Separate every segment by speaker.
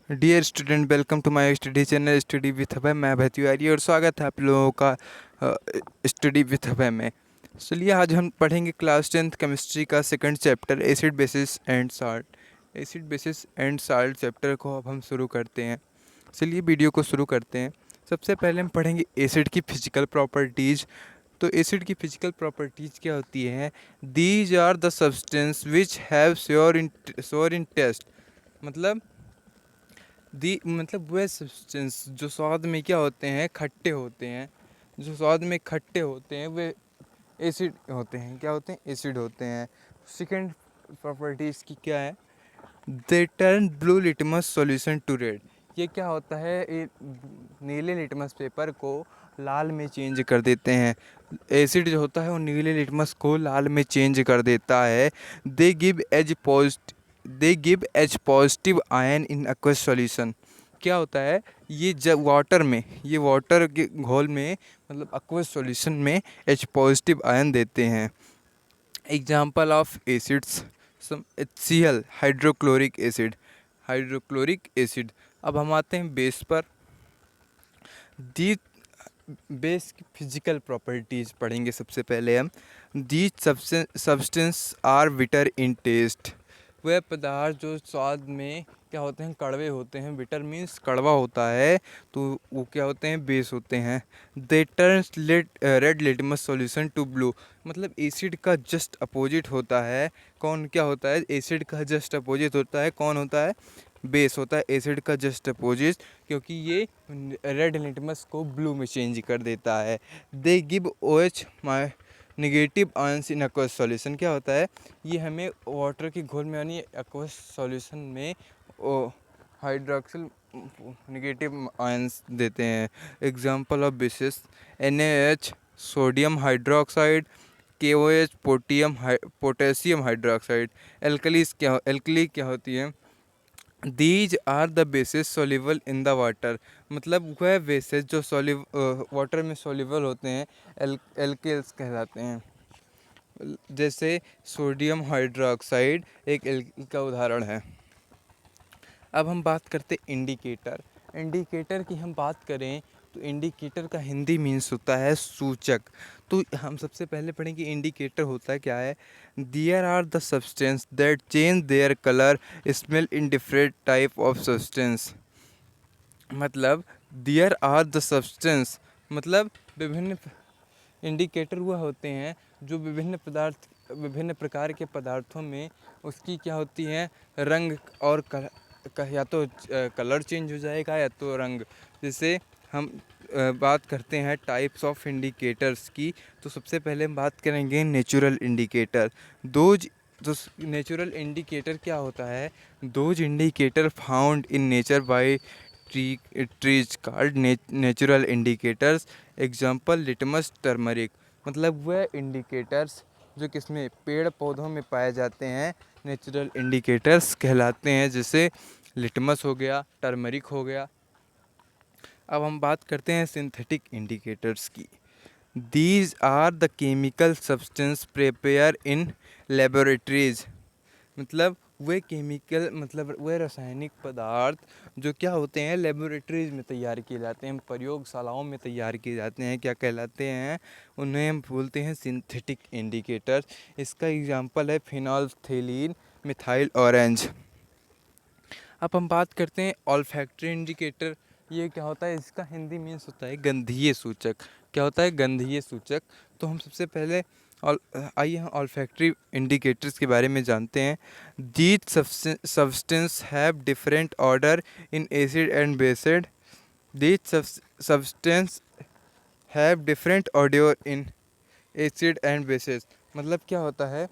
Speaker 1: Dear student, welcome to my study channel study with Abhay. मैं अभय तिवारी और स्वागत है आप लोगों का स्टडी विथ अभय में। चलिए आज हम पढ़ेंगे क्लास 10th केमिस्ट्री का second chapter acid basis and salt. Acid basis and salt chapter को अब हम शुरू करते हैं। चलिए वीडियो को शुरू करते हैं। सबसे पहले हम पढ़ेंगे एसिड की फिजिकल प्रॉपर्टीज़। तो एसिड की फिजिकल प्रॉपर्टीज़ क्या होती हैं? These are the substance which have sure in test. मतलब वह सब्सटेंस जो स्वाद में क्या होते हैं, खट्टे होते हैं। जो स्वाद में खट्टे होते हैं वे एसिड होते हैं। क्या होते हैं? एसिड होते हैं। सेकंड प्रॉपर्टीज़ की क्या है? They turn blue litmus solution to red. ये क्या होता है? ये नीले लिटमस पेपर को लाल में चेंज कर देते हैं। एसिड जो होता है वो नीले लिटमस को लाल में चेंज कर देता है। They give H positive ion in aqueous solution. क्या होता है? ये जब वाटर के घोल में मतलब aqueous सॉल्यूशन में एच पॉजिटिव आयन देते हैं। Example of acids some HCl hydrochloric acid. अब हम आते हैं बेस पर। दी बेस की फिजिकल प्रॉपर्टीज़ पढ़ेंगे सबसे पहले हम। The substance are bitter in taste. वह पदार्थ जो स्वाद में क्या होते हैं? कड़वे होते हैं। बिटर मीन्स कड़वा होता है, तो वो क्या होते हैं? बेस होते हैं। They turn red litmus solution to blue. मतलब एसिड का जस्ट अपोजिट होता है। कौन क्या होता है? एसिड का जस्ट अपोजिट होता है। कौन होता है? बेस होता है एसिड का जस्ट अपोजिट, क्योंकि ये रेड लिटमस को ब्लू में चेंज कर देता है। They give OH my negative ions in aqueous solution. क्या होता है? ये हमें वाटर के घोल में यानी एक्वस सॉल्यूशन में हाइड्रोक्सिल निगेटिव आयंस देते हैं। Example of bases NaH sodium hydroxide, KOH potassium hydroxide. Alkali क्या होती है? These are the bases soluble in the water. मतलब वह बेसिस जो वाटर में सोल्यूबल होते हैं एल्केल्स कहलाते हैं। जैसे सोडियम हाइड्रोक्साइड एक एल्किल का उदाहरण है। अब हम बात करते इंडिकेटर। इंडिकेटर की हम बात करें तो इंडिकेटर का हिंदी मीन्स होता है सूचक। तो हम सबसे पहले पढ़ेंगे इंडिकेटर होता क्या है। There are the substance that change their colour smell in different type of substance. मतलब देयर आर द सब्सटेंस मतलब विभिन्न इंडिकेटर वह होते हैं जो विभिन्न प्रकार के पदार्थों में उसकी क्या होती हैं? रंग और या तो कलर चेंज हो जाएगा या तो रंग। जैसे हम बात करते हैं टाइप्स ऑफ इंडिकेटर्स की, तो सबसे पहले हम बात करेंगे नेचुरल इंडिकेटर। दोज जो नेचुरल इंडिकेटर क्या होता है? Those indicator found in nature by trees called natural indicators. Example litmus turmeric. मतलब वह इंडिकेटर्स जो किसमें? पेड़ पौधों में पाए जाते हैं नेचुरल इंडिकेटर्स कहलाते हैं। जैसे लिटमस हो गया, टर्मरिक हो गया। अब हम बात करते हैं सिंथेटिक इंडिकेटर्स की। These are the chemical substance prepare in laboratories. मतलब वे रासायनिक पदार्थ जो क्या होते हैं? लेबोरेटरीज में तैयार किए जाते हैं, प्रयोगशालाओं में तैयार किए जाते हैं। क्या कहलाते हैं? उन्हें हम बोलते हैं सिंथेटिक इंडिकेटर्स। इसका एग्जांपल है फिनोल्फथेलीन, मिथाइल ऑरेंज। अब हम बात करते हैं ऑल्फैक्टरी इंडिकेटर। ये क्या होता है? इसका हिंदी मीन्स होता है गंधीय सूचक। क्या होता है? गंधीय सूचक। तो हम सबसे पहले आइए हम ऑल्फैक्टरी इंडिकेटर्स के बारे में जानते हैं। These substance have different order in acid and based. These substance have different order in acid and basis. मतलब क्या होता है?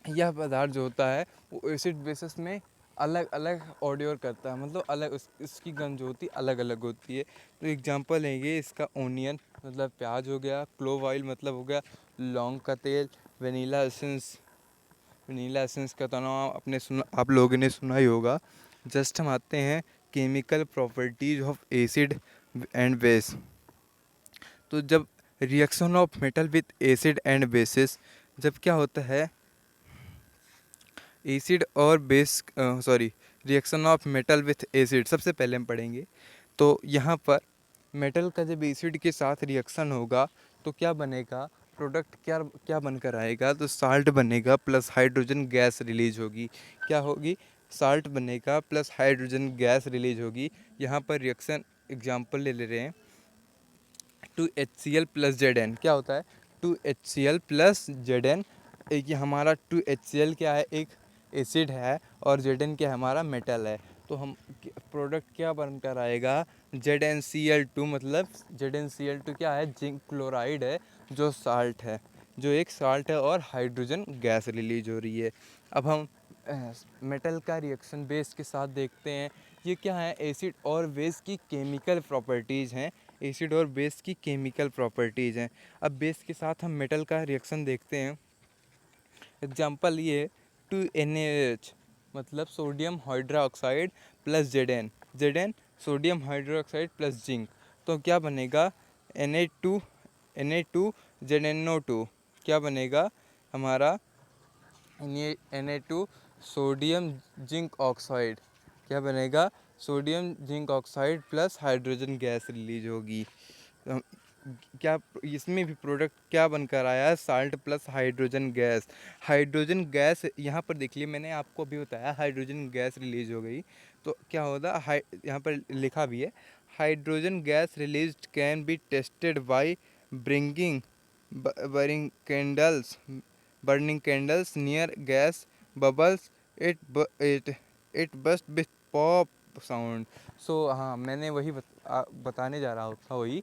Speaker 1: यह पदार्थ जो होता है वो एसिड बेसिस में अलग अलग ऑर्डर करता है। मतलब अलग इसकी गंध जो होती है अलग अलग होती है। तो एग्जांपल है ये इसका ओनियन मतलब प्याज हो गया, क्लोव ऑयल मतलब हो गया लौंग का तेल, वनीला एसेंस का तो नाम आप लोगों ने सुना ही होगा। जस्ट हम आते हैं chemical properties of acid and base. तो जब reaction of metal with acid and basis, जब क्या होता है? एसिड और base reaction of metal with acid सबसे पहले हम पढ़ेंगे। तो यहाँ पर मेटल का जब एसिड के साथ रिएक्शन होगा तो क्या बनेगा, प्रोडक्ट क्या क्या बनकर आएगा, तो साल्ट बनेगा प्लस हाइड्रोजन गैस रिलीज होगी। क्या होगी, साल्ट बनेगा प्लस हाइड्रोजन गैस रिलीज होगी। यहाँ पर रिएक्शन एग्जांपल ले रहे हैं, 2HCl प्लस Zn क्या होता है, 2HCl प्लस Zn। एक ये हमारा 2HCl क्या है, एक एसिड है, और Zn क्या है, हमारा मेटल है। तो हम प्रोडक्ट क्या बनकर आएगा, ZnCl2, मतलब ZnCl2 क्या है, जिंक क्लोराइड है, जो साल्ट है, जो एक साल्ट है, और हाइड्रोजन गैस रिलीज हो रही है। अब हम मेटल का रिएक्शन बेस के साथ देखते हैं। ये क्या है, एसिड और बेस की केमिकल प्रॉपर्टीज़ हैं, एसिड और बेस की केमिकल प्रॉपर्टीज़ हैं। अब बेस के साथ हम मेटल का रिएक्शन देखते हैं। एग्जांपल ये 2NaH, मतलब sodium hydroxide plus Zn sodium hydroxide plus zinc. तो क्या बनेगा, Na2 ZnO2 क्या बनेगा हमारा, Na2 सोडियम जिंक ऑक्साइड क्या बनेगा, sodium zinc oxide plus hydrogen gas release होगी। तो क्या इसमें भी प्रोडक्ट क्या बनकर आया है, salt plus hydrogen gas. Hydrogen gas यहाँ पर देख लिए, मैंने आपको अभी बताया हाइड्रोजन गैस रिलीज हो गई। तो क्या होगा, यहाँ पर लिखा भी है, hydrogen gas release can be tested by bringing burning candles near gas bubbles, it burst with pop sound। सो हाँ, मैंने वही बताने जा रहा था, वही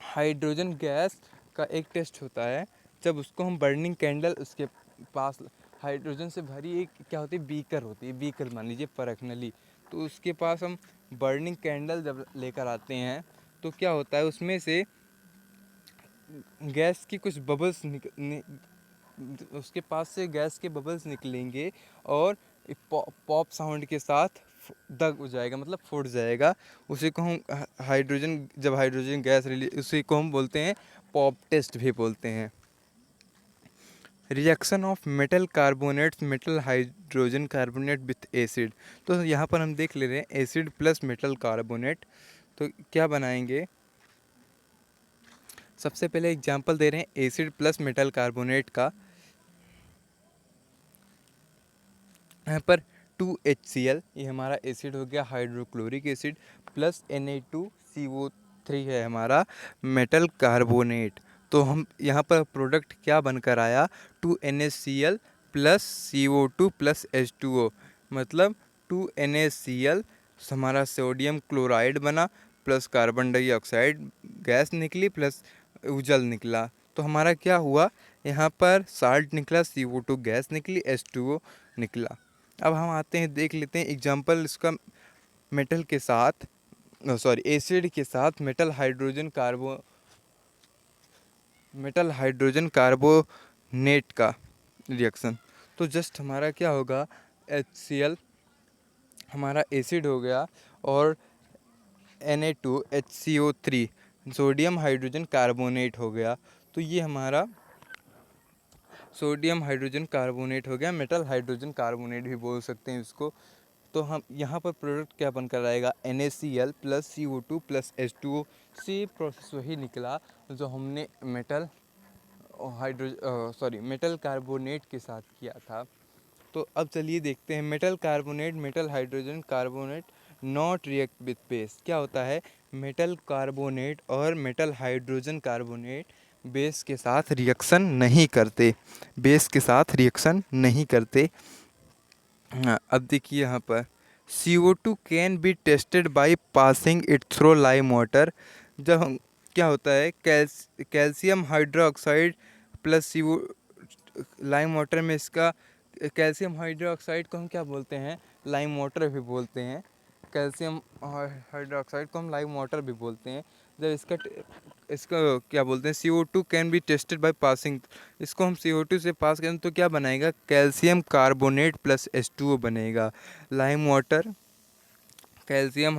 Speaker 1: हाइड्रोजन गैस का एक टेस्ट होता है, जब उसको हम बर्निंग कैंडल, उसके पास हाइड्रोजन से भरी एक क्या होती है, बीकर होती है, बीकर मान लीजिए परखनली, तो उसके पास हम बर्निंग कैंडल जब लेकर आते हैं तो क्या होता है, उसमें से गैस की कुछ बबल्स उसके पास से गैस के बबल्स निकलेंगे, और पॉप साउंड के साथ दग हो जाएगा, मतलब फूट जाएगा। उसी को हम हाइड्रोजन, जब हाइड्रोजन गैस रिलीज, उसी को हम बोलते हैं पॉप टेस्ट भी बोलते हैं। Reaction of metal carbonates, metal hydrogen carbonate with acid. तो यहाँ पर हम देख ले रहे हैं एसिड प्लस मेटल कार्बोनेट, तो क्या बनाएंगे, सबसे पहले एग्जांपल दे रहे हैं एसिड प्लस मेटल कार्बोनेट का। यहाँ पर 2HCl ये हमारा एसिड हो गया, हाइड्रोक्लोरिक एसिड, प्लस Na2CO3 है हमारा मेटल कार्बोनेट। तो हम यहाँ पर प्रोडक्ट क्या बनकर आया, 2NaCl plus CO2 plus H2O, मतलब 2NaCl हमारा सोडियम क्लोराइड बना, प्लस कार्बन डाइऑक्साइड गैस निकली, प्लस उजल निकला। तो हमारा क्या हुआ, यहाँ पर साल्ट निकला, CO2 गैस निकली, H2O निकला। अब हम आते हैं, देख लेते हैं एग्जांपल इसका, मेटल के साथ, एसिड के साथ मेटल हाइड्रोजन कार्बोनेट का रिएक्शन। तो जस्ट हमारा क्या होगा, HCl हमारा एसिड हो गया, और Na2HCO3 सोडियम हाइड्रोजन कार्बोनेट हो गया। तो ये हमारा सोडियम हाइड्रोजन कार्बोनेट हो गया, मेटल हाइड्रोजन कार्बोनेट भी बोल सकते हैं इसको। तो हम यहाँ पर प्रोडक्ट क्या बनकर आएगा, NaCl plus CO2 plus H2O। से प्रोसेस वही निकला जो हमने मेटल मेटल कार्बोनेट के साथ किया था। तो अब चलिए देखते हैं, metal carbonate, metal hydrogen carbonate not react with base. क्या होता है, मेटल कार्बोनेट और मेटल हाइड्रोजन कार्बोनेट बेस के साथ रिएक्शन नहीं करते, बेस के साथ रिएक्शन नहीं करते। हाँ, अब देखिए यहाँ पर CO2 can be tested by passing it through lime water. जब हम क्या होता है, calcium hydroxide plus CO lime water में इसका, कैल्शियम हाइड्रोक्साइड को हम क्या बोलते हैं, लाइम वाटर भी बोलते हैं, कैल्शियम हाइड्रोक्साइड को हम लाइम वाटर भी बोलते हैं। जब इसका क्या बोलते हैं, CO2 can be tested by passing, इसको हम CO2 से पास करें तो क्या बनाएगा, कैल्शियम कार्बोनेट प्लस H2O बनेगा। Lime water calcium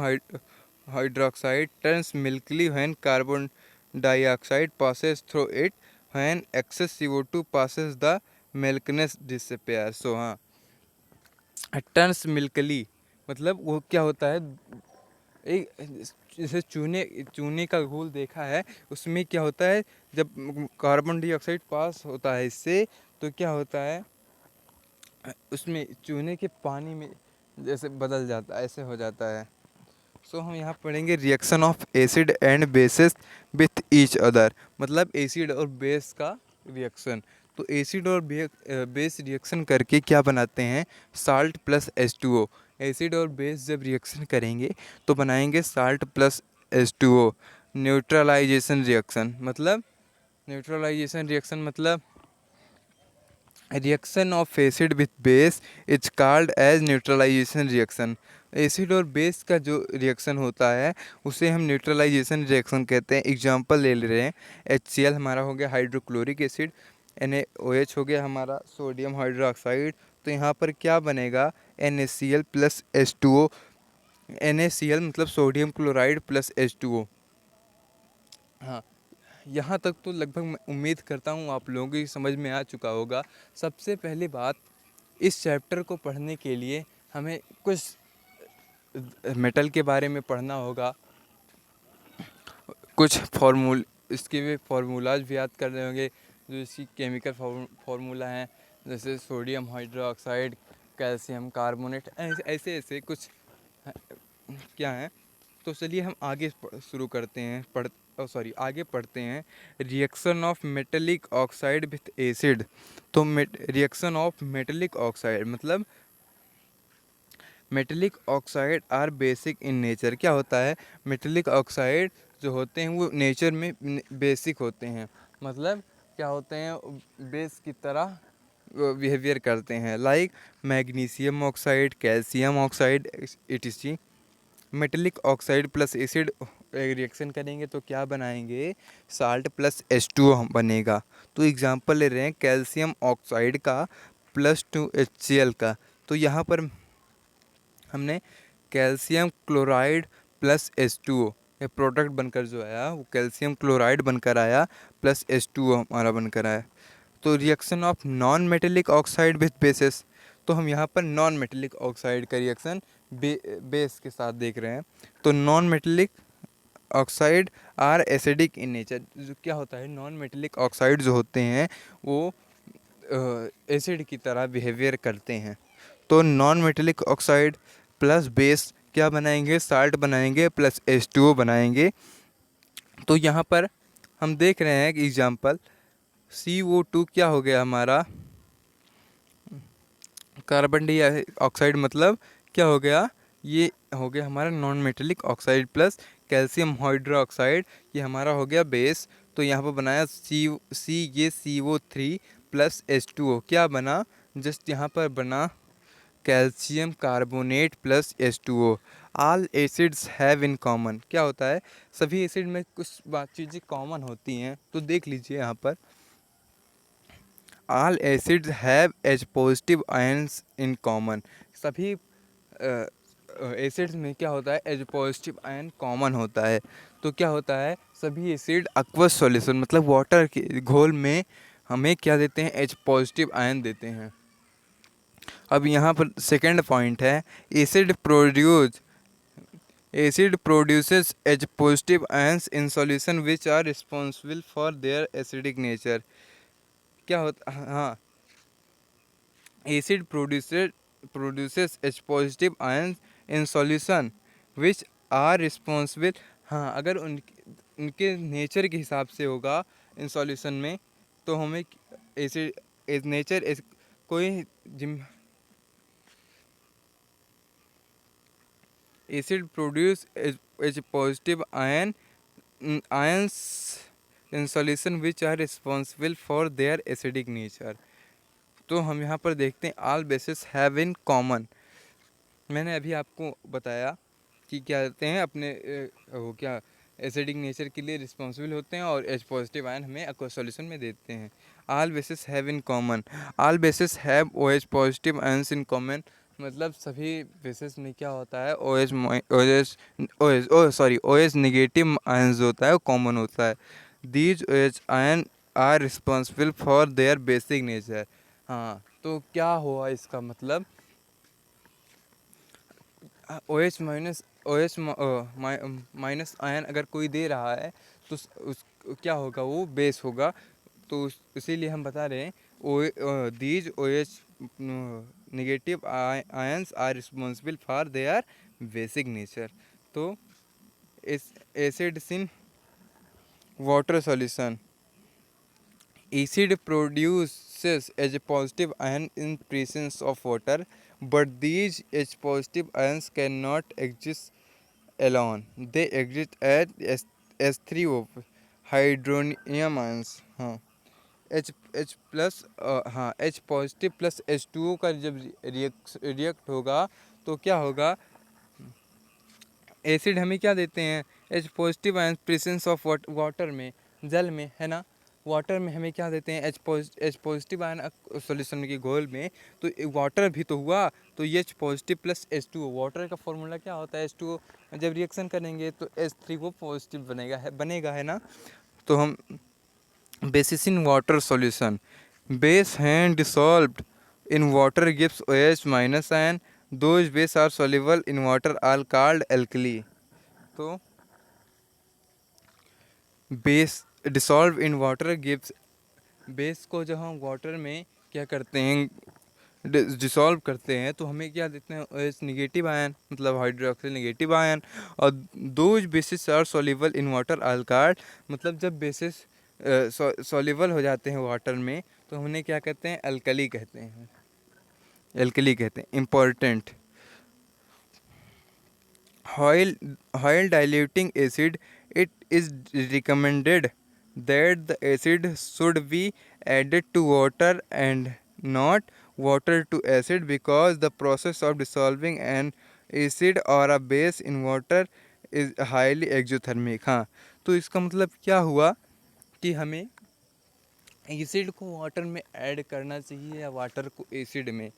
Speaker 1: hydroxide turns milky when carbon dioxide passes through it, when excess CO2 passes the milkiness disappears। सो हाँ, टर्न्स मिल्कली, मतलब वो क्या होता है, एक जैसे चूने चूने का घोल देखा है, उसमें क्या होता है, जब कार्बन डाइऑक्साइड पास होता है इससे, तो क्या होता है, उसमें चूने के पानी में जैसे बदल जाता है, ऐसे हो जाता है। सो हम यहाँ पढ़ेंगे reaction of acid and bases with each other, मतलब एसिड और बेस का रिएक्शन। तो एसिड और बेस रिएक्शन करके क्या बनाते हैं, साल्ट प्लस H2O। एसिड और बेस जब रिएक्शन करेंगे तो बनाएंगे salt plus H2O। Neutralisation reaction मतलब, न्यूट्रलाइजेशन रिएक्शन मतलब reaction of acid with base is called as neutralisation reaction. Acid और बेस का जो रिएक्शन होता है उसे हम न्यूट्रलाइजेशन रिएक्शन कहते हैं। एग्जांपल ले ले रहे हैं, HCl हमारा हो गया हाइड्रोक्लोरिक एसिड, NaOH हो गया हमारा सोडियम हाइड्रोक्साइड। तो यहाँ पर क्या बनेगा, NaCl प्लस H2O। NaCl मतलब सोडियम क्लोराइड प्लस H2O। हाँ, यहाँ तक तो लगभग मैं उम्मीद करता हूँ आप लोगों की समझ में आ चुका होगा। सबसे पहली बात, इस चैप्टर को पढ़ने के लिए हमें कुछ मेटल के बारे में पढ़ना होगा, कुछ इसके भी फार्मूलाज भी याद करने होंगे, जो इसकी केमिकल फार्मूला हैं, जैसे सोडियम हाइड्रोक्साइड, कैल्शियम कार्बोनेट, ऐसे ऐसे ऐसे कुछ क्या हैं। तो चलिए हम आगे शुरू करते हैं, आगे पढ़ते हैं। Reaction of metallic oxide with acid. तो रिएक्शन ऑफ मेटेलिक ऑक्साइड मतलब metallic oxide are basic in nature. क्या होता है, मेटेलिक ऑक्साइड जो होते हैं वो नेचर में बेसिक होते हैं, मतलब क्या होते हैं, बेस की तरह बिहेवियर करते हैं, like magnesium oxide, calcium oxide, etc। Metallic oxide plus acid reaction करेंगे तो क्या बनाएंगे, साल्ट प्लस H2O बनेगा। तो एग्जांपल ले रहे हैं कैल्शियम ऑक्साइड का प्लस 2HCl का। तो यहाँ पर हमने कैल्शियम क्लोराइड प्लस H2O, ये प्रोडक्ट बनकर जो आया वो कैल्शियम क्लोराइड बनकर आया प्लस H2O हमारा बनकर आया। तो reaction of non metallic oxide with bases. तो हम यहाँ पर नॉन मेटेलिक ऑक्साइड का रिएक्शन बेस के साथ देख रहे हैं। तो non metallic oxide are acidic in nature. जो क्या होता है, नॉन मेटेलिक ऑक्साइड जो होते हैं वो एसिड की तरह बिहेवियर करते हैं। तो non metallic oxide plus base क्या बनाएंगे, साल्ट बनाएंगे प्लस H2O बनाएंगे। तो यहाँ पर हम देख रहे हैं कि एग्जांपल CO2 क्या हो गया हमारा, कार्बन डाइऑक्साइड मतलब क्या हो गया, ये हो गया हमारा non metallic oxide plus calcium hydroxide, ये हमारा हो गया बेस। तो यहाँ पर बनाया ये CO3 प्लस H2O, क्या बना, जस्ट यहाँ पर बना calcium carbonate plus H2O। All acids have in common. क्या होता है, सभी एसिड में कुछ चीज़ें कॉमन होती हैं, तो देख लीजिए यहाँ पर all acids have H positive ions in common. सभी एसिड्स में क्या होता है, H पॉजिटिव आयन कॉमन होता है। तो क्या होता है, सभी एसिड एक्वस सॉल्यूशन मतलब वाटर के घोल में हमें क्या देते हैं, H पॉजिटिव आयन देते हैं। अब यहाँ पर सेकेंड पॉइंट है, acid produces H positive ions in solution which are responsible for their acidic nature. क्या होता, हाँ, acid produces H positive ions in solution which are responsible. हाँ, अगर उनके नेचर के हिसाब से होगा इन सॉल्यूशन में, तो हमें एसिड नेचर कोई जिम acid produce H positive ions in solution which are responsible for their acidic nature. तो हम यहाँ पर देखते हैं all bases have in common. मैंने अभी आपको बताया कि क्या कहते हैं, अपने वो क्या एसिडिक नेचर के लिए रिस्पॉन्सिबल होते हैं और H पॉजिटिव आयन हमें एक्वस सॉल्यूशन में देते हैं। All bases have in common, all bases have OH positive ions in common, मतलब सभी बेसिस में क्या होता है, OH नेगेटिव आयन्स होता है वो कॉमन होता है। These OH ion are responsible for their basic nature. हाँ, तो क्या हुआ इसका मतलब, O H minus, O H minus ion अगर कोई दे रहा है तो उस क्या होगा, वो बेस होगा। तो इसीलिए हम बता रहे हैं oh these O H negative ions are responsible for their basic nature. तो इस acids in water solution, acid produces H positive ion in presence of water, but these H positive ions cannot exist alone. They exist as H3O hydronium ions. हाँ, H plus, हाँ H positive plus H2O का जब react होगा तो क्या होगा, acid हमें क्या देते हैं, H positive ion presence of water में, जल में, है ना। वाटर में हमें क्या देते हैं, एच पॉजिटिव आयन सॉल्यूशन के घोल में। तो वाटर भी तो हुआ, तो ये H positive plus H2O, water का फॉर्मूला क्या होता है, H2O। जब रिएक्शन करेंगे तो H3O पॉजिटिव बनेगा, है ना। तो हम bases in water solution, base हैं dissolved in water gives OH minus ion, those base are soluble in water are called alkali. तो base dissolve in water gives, base को जब हम वाटर में क्या करते हैं, डिसॉल्व करते हैं, तो हमें क्या देते हैं, OH नेगेटिव आयन, मतलब हाइड्रोक्सिल नेगेटिव आयन। और those bases are soluble in water alkyl, मतलब जब बेसिस सॉल्युबल हो जाते हैं वाटर में तो उन्हें क्या कहते हैं, अल्कली कहते हैं, एल्कली कहते हैं। Important, while while diluting acid, it is recommended that the acid should be added to water and not water to acid, because the process of dissolving an acid or a base in water is highly exothermic। हाँ, तो इसका मतलब क्या हुआ कि हमें acid को water में ऐड करना चाहिए या वाटर को एसिड में।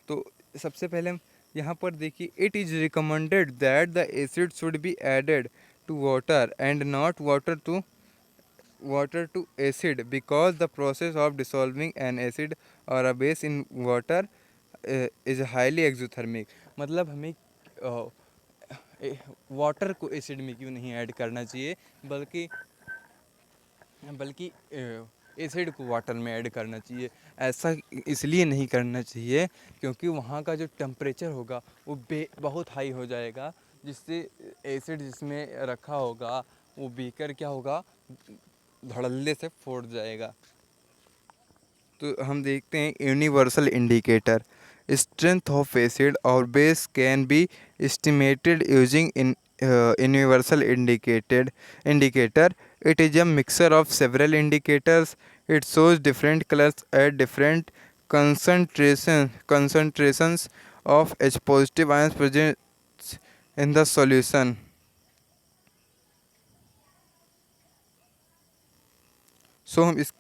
Speaker 1: तो सबसे पहले हम यहाँ पर देखिए, it is recommended that the acid should be added to water and not water to acid, because the process of dissolving an acid और a base in water is highly exothermic. मतलब हमें वाटर को acid में क्यों नहीं add करना चाहिए, बल्कि बल्कि एसिड को वाटर में ऐड करना चाहिए। ऐसा इसलिए नहीं करना चाहिए क्योंकि वहाँ का जो टेम्परेचर होगा वो बहुत हाई हो जाएगा, जिससे एसिड जिसमें रखा होगा वो बीकर क्या होगा, धड़ल्ले से फूट जाएगा। तो हम देखते हैं universal indicator, strength of acid और base can be estimated using in universal indicator. It is a mixture of several indicators. It shows different colors at different concentrations of H positive ions present in the solution. So हम इस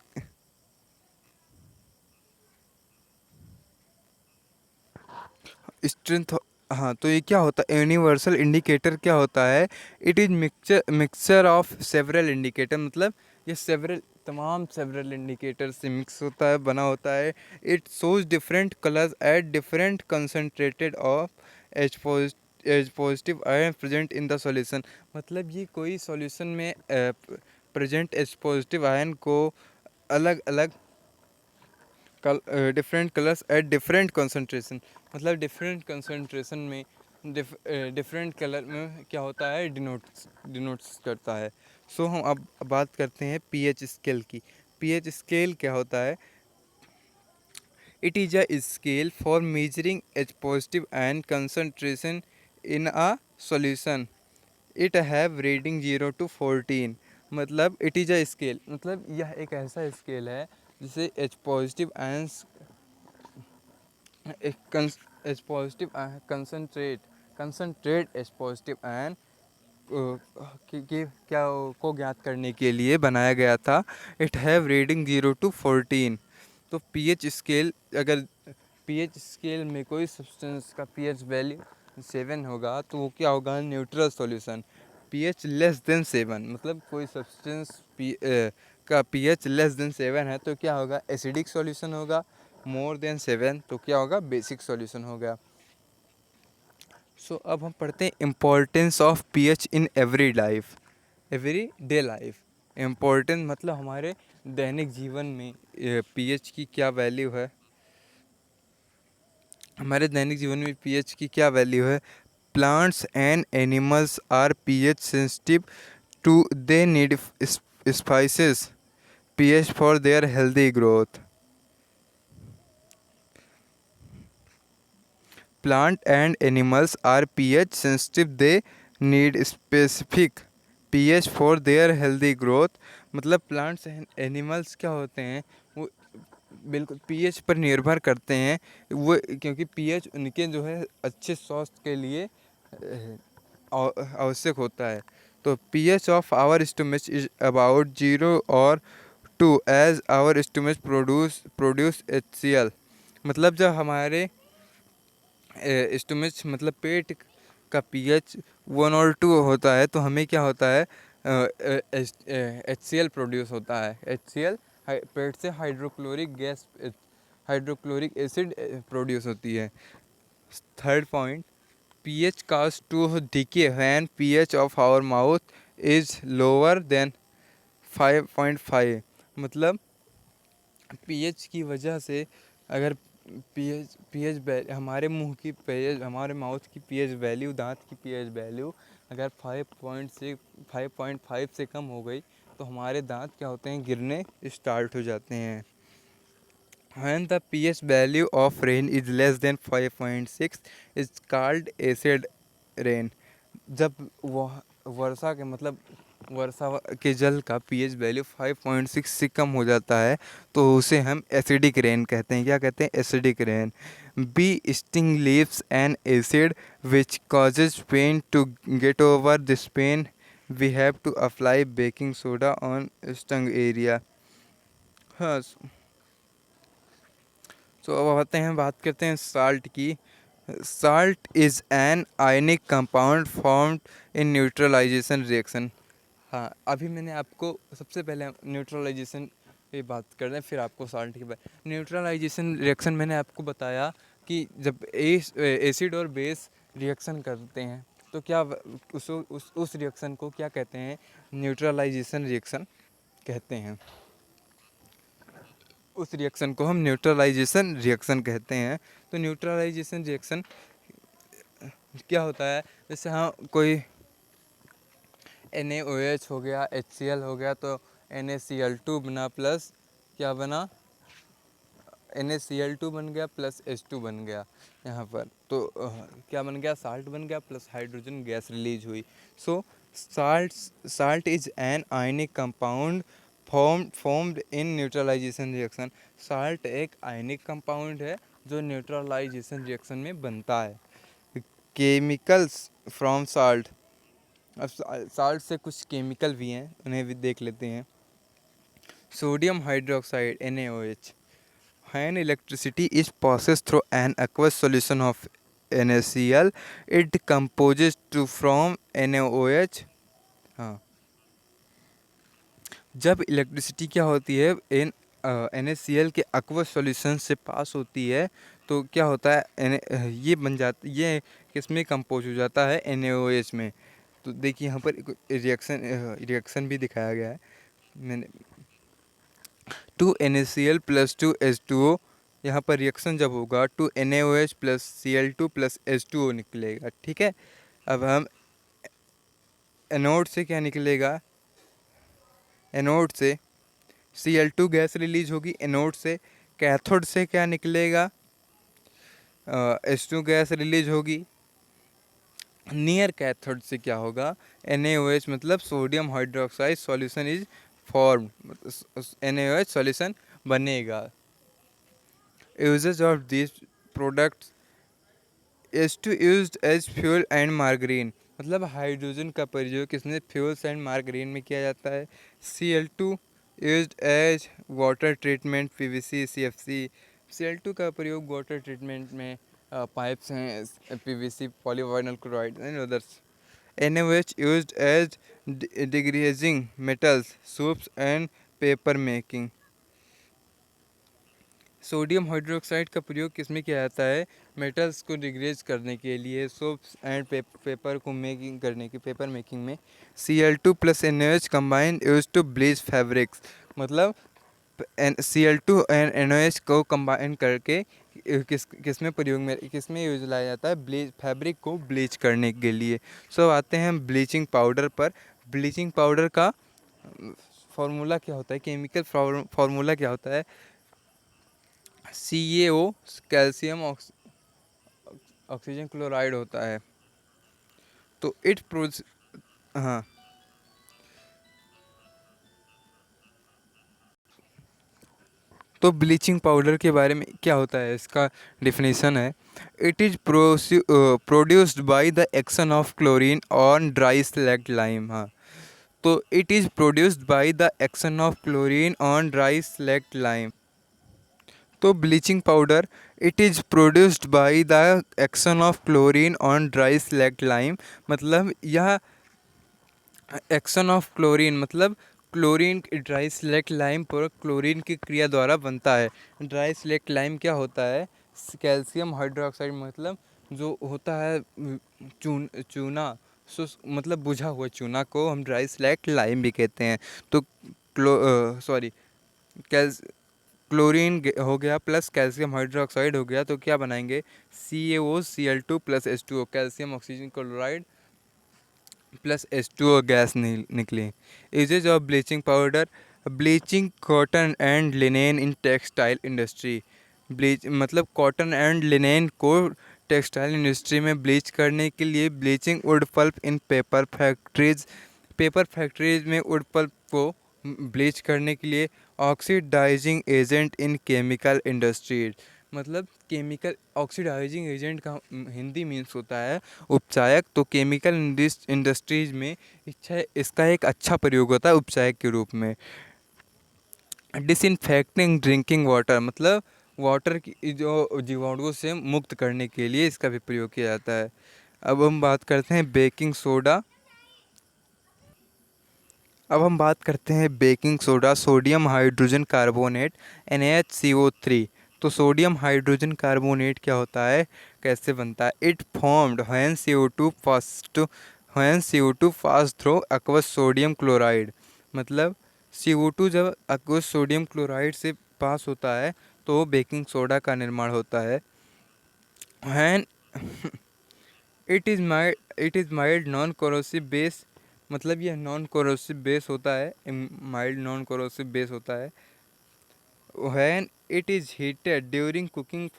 Speaker 1: strength, हाँ, तो ये क्या होता है, universal indicator क्या होता है, it is mixture of several indicator, मतलब ये तमाम सेवरल इंडिकेटर से मिक्स होता है, बना होता है। It shows different colours at different concentrated of H positive ion present in the solution. मतलब ये कोई सॉल्यूशन में प्रेजेंट एच पॉजिटिव आयन को अलग अलग different colours at different concentration, मतलब डिफरेंट कंसंट्रेशन में डिफरेंट कलर में क्या होता है, डिनोट्स करता है। सो हम अब बात करते हैं पीएच स्केल की। पीएच स्केल क्या होता है, it is a scale for measuring H positive ion concentration in a solution. It have reading 0 to 14। मतलब इट इज़ अ स्केल, मतलब यह एक ऐसा स्केल है जिसे H positive ions H positive concentrate H positive ion की क्या को ज्ञात करने के लिए बनाया गया था। It have reading 0 to 14। तो पीएच स्केल, अगर पीएच स्केल में कोई सब्सटेंस का पीएच वैल्यू 7 होगा तो वो क्या होगा, neutral solution. PH less than 7, मतलब कोई सब्सटेंस का पीएच लेस देन 7 है तो क्या होगा, एसिडिक सॉल्यूशन होगा। मोर देन 7 तो क्या होगा, बेसिक सॉल्यूशन होगा। सो अब हम पढ़ते हैं importance of pH in every life, every day life. Importance मतलब हमारे दैनिक जीवन में पीएच की क्या वैल्यू है, हमारे दैनिक जीवन में पीएच की क्या वैल्यू है। Plants and animals are pH sensitive to, they need spices pH for their healthy growth. Plant and animals are pH sensitive, they need specific pH for their healthy growth। मतलब plants and animals क्या होते हैं, वो बिल्कुल pH पर निर्भर करते हैं, वो क्योंकि पीएच उनके जो है अच्छे स्वास्थ्य के लिए आवश्यक होता है। तो pH of our stomach is about 0 और 2 as our stomach produce HCl। मतलब जब हमारे स्टमच मतलब पेट का पीएच 1 और 2 होता है तो हमें क्या होता है, HCl प्रोड्यूस होता है। HCl पेट से हाइड्रोक्लोरिक एसिड प्रोड्यूस होती है। Third point, pH cause to decay when pH of our mouth is lower than 5.5। मतलब पीएच की वजह से अगर पीएच हमारे मुंह की पीएच, हमारे माउथ की पीएच वैल्यू, दांत की पीएच वैल्यू अगर 5.5 से कम हो गई तो हमारे दांत क्या होते हैं, गिरने स्टार्ट हो जाते हैं। When the pH value of rain is less than 5.6 is called acid rain। जब वह वर्षा के मतलब वर्षा के जल का पीएच वैल्यू 5.6 से कम हो जाता है तो उसे हम एसिडिक रेन कहते हैं। क्या कहते हैं? Acidic rain. Bee sting leaves an acid which causes pain, to get over this pain we have to apply baking soda on stung area. हाँ, तो अब बात करते हैं साल्ट की। Salt is an ionic compound formed in neutralisation reaction. हाँ, अभी मैंने आपको सबसे पहले न्यूट्रलाइजेशन पे बात कर रहे हैं, फिर आपको साल्ट की बात। न्यूट्रलाइजेशन रिएक्शन मैंने आपको बताया कि जब एसिड और बेस रिएक्शन करते हैं तो क्या उस रिएक्शन को क्या कहते हैं, न्यूट्रलाइजेशन रिएक्शन कहते हैं। उस रिएक्शन को हम न्यूट्रलाइजेशन रिएक्शन कहते हैं। तो न्यूट्रलाइजेशन रिएक्शन क्या होता है, जैसे हाँ कोई NaOH हो गया, HCl हो गया, तो NaCl2 बना प्लस क्या बना, NaCl2 बन गया प्लस H2 बन गया यहाँ पर। तो क्या बन गया, साल्ट बन गया प्लस हाइड्रोजन गैस रिलीज हुई। So salt is an ionic compound formed in neutralisation reaction. Salt एक आयनिक कंपाउंड है जो न्यूट्रलाइजेशन रिएक्शन में बनता है। Chemicals from salt. अब साल्ट से कुछ केमिकल भी हैं, उन्हें भी देख लेते हैं। Sodium hydroxide NaOH। When electricity is passed through an aqueous solution of NaCl, it composes to from NaOH। हाँ, जब इलेक्ट्रिसिटी क्या होती है NaCl के aqueous सॉल्यूशन से पास होती है तो क्या होता है, ये बन जाता, ये किस में कंपोज हो जाता है, NaOH में। तो देखिए यहाँ पर रिएक्शन भी दिखाया गया है मैंने। 2NaCl प्लस 2H2O, यहाँ पर रिएक्शन जब होगा 2NaOH plus Cl2 plus H2O निकलेगा। ठीक है, अब हम एनोड से क्या निकलेगा, एनोड से Cl2 गैस रिलीज होगी एनोड से। कैथोड से क्या निकलेगा, H2 गैस रिलीज होगी। नियर कैथोड से क्या होगा, NaOH मतलब sodium hydroxide solution is form, NaOH solution बनेगा। Uses of this products, H2 used as fuel and margarine. मतलब हाइड्रोजन का प्रयोग किसमें, फ्यूल्स एंड मार्गरीन में किया जाता है। Cl2 used as water treatment, PVC CFC। Cl2 का प्रयोग वाटर ट्रीटमेंट में पाइप्स हैं, PVC polyvinyl chloride and others. NaOH used as degreasing metals, soaps and paper making. Sodium hydroxide का प्रयोग किस में किया जाता है, मेटल्स को डिग्रेड करने के लिए सोप्स एंड पेपर को मेकिंग करने की पेपर मेकिंग में Cl2 plus NaOH combine use to bleach fabrics. मतलब Cl2 एंड NaOH को कंबाइन करके किस में प्रयोग में किस में यूज लाया जाता है, ब्लीच फैब्रिक को ब्लीच करने के लिए। सो आते हैं ब्लीचिंग पाउडर पर। ब्लीचिंग पाउडर का फार्मूला क्या होता है, केमिकल फार्मूला क्या होता है, CaO कैल्शियम ऑक्सीजन क्लोराइड होता है। तो हाँ, तो ब्लीचिंग पाउडर के बारे में क्या होता है, इसका डिफिनीसन है, it is produced by the action of chlorine on dry slaked lime. हाँ, तो it is produced by the action of chlorine on dry slaked lime. तो bleaching powder it is produced by the action of chlorine on dry slaked lime. मतलब यह action of chlorine मतलब chlorine dry slaked lime पर chlorine की क्रिया द्वारा बनता है। ड्राई स्लैग्ड लाइम क्या होता है, कैल्शियम हाइड्रोक्साइड, मतलब जो होता है चूना, मतलब बुझा हुआ चूना को हम ड्राई स्लैग्ड लाइम भी कहते हैं। तो क्लोरीन हो गया प्लस कैल्शियम हाइड्रोक्साइड हो गया, तो क्या बनाएंगे, CaOCl2 plus H2O, calcium oxygen chloride plus H2O gas निकली। Uses of bleaching powder, bleaching cotton and linen in textile industry. Bleach मतलब कॉटन एंड लिनेन को टेक्सटाइल इंडस्ट्री में ब्लीच करने के लिए bleaching wood pulp in paper factories. Paper factories में wood pulp को bleach करने के लिए oxidising agent in chemical industries. मतलब केमिकल ऑक्सीडाइजिंग एजेंट का हिंदी मीन्स होता है उपचायक। तो केमिकल इंडस्ट्रीज में इसका एक अच्छा प्रयोग होता है उपचायक के रूप में। डिसइंफेक्टिंग ड्रिंकिंग वाटर, मतलब वाटर की जो जीवाणुओं से मुक्त करने के लिए इसका भी प्रयोग किया जाता है। अब हम बात करते हैं बेकिंग सोडा। अब हम बात करते हैं baking soda, sodium hydrogen carbonate NaHCO3। तो सोडियम हाइड्रोजन कार्बोनेट क्या होता है, कैसे बनता है, it formed when CO2 pass through aqueous sodium chloride. मतलब CO2 जब aqueous सोडियम क्लोराइड से पास होता है तो बेकिंग सोडा का निर्माण होता है। When it is mild non corrosive base, मतलब यह नॉन कोरोसिव बेस होता है, माइल्ड नॉन कोरोसिव बेस होता है। When it is heated during cooking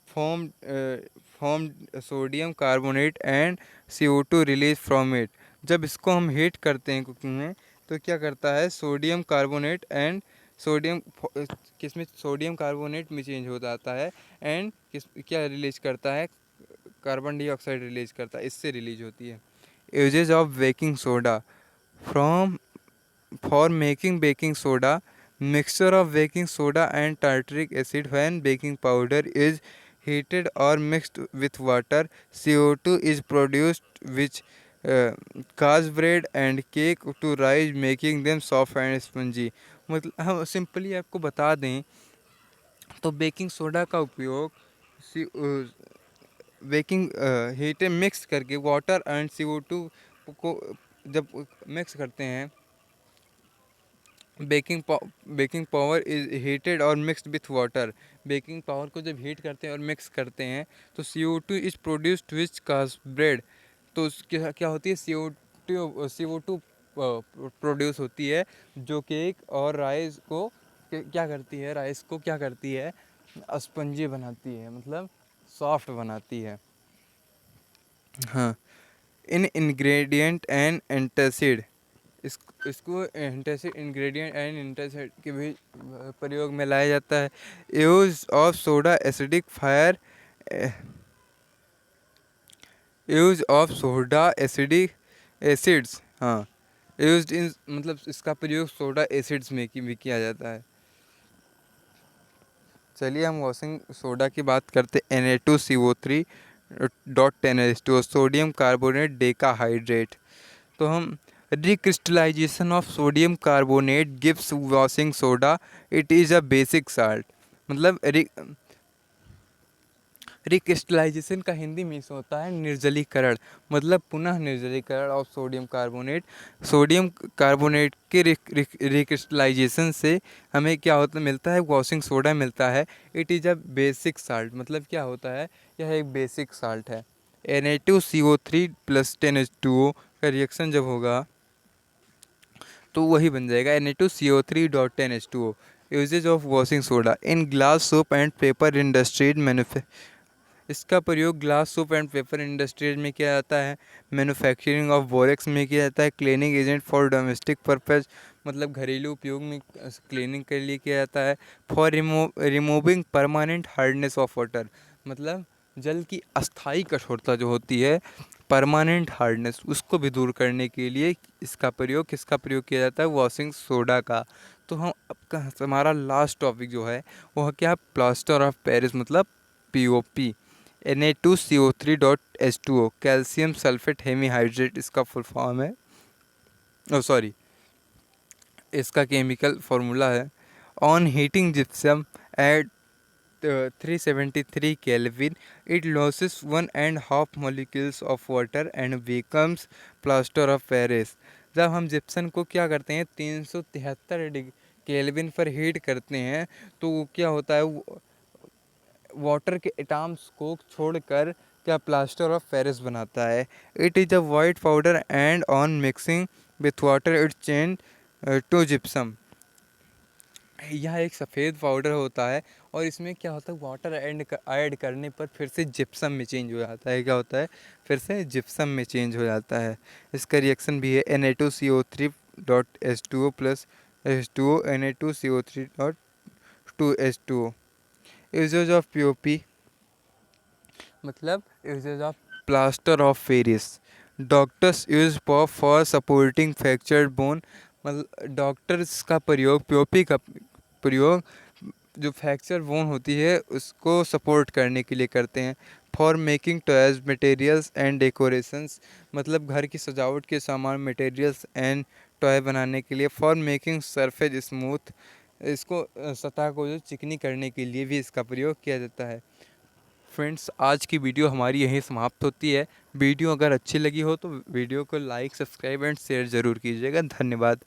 Speaker 1: formed sodium carbonate and CO2 release from it. जब इसको हम हीट करते हैं कुकिंग में तो क्या करता है, सोडियम कार्बोनेट एंड किसमें सोडियम कार्बोनेट में चेंज हो जाता है एंड क्या रिलीज करता है, कार्बन डाइऑक्साइड रिलीज करता है, इससे रिलीज होती है। Uses of baking soda, for making baking soda, mixture of baking soda and tartaric acid. When baking powder is heated or mixed with water, CO2 is produced which cause bread and cake to rise, making them soft and spongy। मतलब हम simply आपको बता दें तो baking soda का उपयोग baking heat mix करके water and CO2 को जब मिक्स करते हैं, बेकिंग पावर इज हीटेड और mixed with water. Baking power को जब हीट करते हैं और मिक्स करते हैं तो CO2 is produced which cause bread. तो क्या होती है, CO2 प्रोड्यूस होती है जो केक और राइस को क्या करती है, राइस को क्या करती है, स्पंजी बनाती है, मतलब सॉफ्ट बनाती है। हाँ, इन इंग्रेडिएंट एंड एंटासिड, इसको एंटासिड इंग्रेडिएंट एंड एंटासिड के भी प्रयोग में लाया जाता है। Use of soda acidic fire, use of soda acidic acids. हाँ, यूज्ड इन मतलब इसका प्रयोग सोडा एसिड्स में भी किया जाता है। चलिए हम वॉशिंग सोडा की बात करते हैं। Na2CO3.10H2O, sodium carbonate decahydrate. तो हम recrystallisation of sodium carbonate gives washing soda, it is a basic salt. मतलब रिक्रिस्टलाइजेशन का हिंदी मीन्स होता है निर्जलीकरण, मतलब पुनः निर्जलीकरण of sodium carbonate. Sodium carbonate के रिक्रिस्टलाइजेशन से हमें क्या होता मिलता है, वॉशिंग सोडा मिलता है। It is a basic salt, मतलब क्या होता है, यह एक बेसिक साल्ट है। Na2CO3 + 10H2O का रिएक्शन जब होगा तो वही बन जाएगा Na2CO3.10H2O। Uses of washing soda in glass soap and paper industries इसका प्रयोग glass soap and paper industries में किया जाता है। मैन्युफैक्चरिंग ऑफ बोरेक्स में किया जाता है। Cleaning agent for domestic purpose, मतलब घरेलू उपयोग में क्लीनिंग के लिए किया जाता है। For removing permanent hardness of water, मतलब जल की अस्थाई कठोरता जो होती है, परमानेंट हार्डनेस, उसको भी दूर करने के लिए इसका प्रयोग किसका प्रयोग किया जाता है, वॉशिंग सोडा का। तो हम हमारा लास्ट टॉपिक जो है वह क्या, प्लास्टर ऑफ पेरिस, मतलब POP। Na2CO3.H2O calcium sulphate hemihydrate इसका फुल फॉर्म है, ओ सॉरी, इसका केमिकल फार्मूला है। On heating gypsum at 373 Kelvin, it loses 1.5 molecules of water and becomes plaster of Paris। जब हम जिप्सन को क्या करते हैं 373 केल्विन पर हीट करते हैं तो वो क्या होता है, वाटर के एटम्स को छोड़कर क्या प्लास्टर ऑफ पेरिस बनाता है। It is a white powder and on mixing with water it change to gypsum. यह एक सफ़ेद पाउडर होता है और इसमें क्या होता है, वाटर ऐड करने पर फिर से जिप्सम में चेंज हो जाता है। क्या होता है, फिर से जिप्सम में चेंज हो जाता है। इसका रिएक्शन भी है Na2CO3.H2O + H2O Na2CO3.2H2O। Uses of POP, मतलब uses of plaster of Paris. Doctors use POP for supporting fractured bone, मतलब डॉक्टर्स का प्रयोग POP का प्रयोग जो फ्रैक्चर बोन होती है उसको सपोर्ट करने के लिए करते हैं। For making toys materials and decorations, मतलब घर की सजावट के सामान मटेरियल्स एंड टॉय बनाने के लिए। फॉर मेकिंग सरफेस स्मूथ, इसको सतह को जो चिकनी करने के लिए भी इसका प्रयोग किया जाता है। फ्रेंड्स, आज की वीडियो हमारी यहीं समाप्त होती है। वीडियो अगर अच्छी लगी हो तो वीडियो को लाइक, सब्सक्राइब एंड शेयर ज़रूर कीजिएगा। धन्यवाद।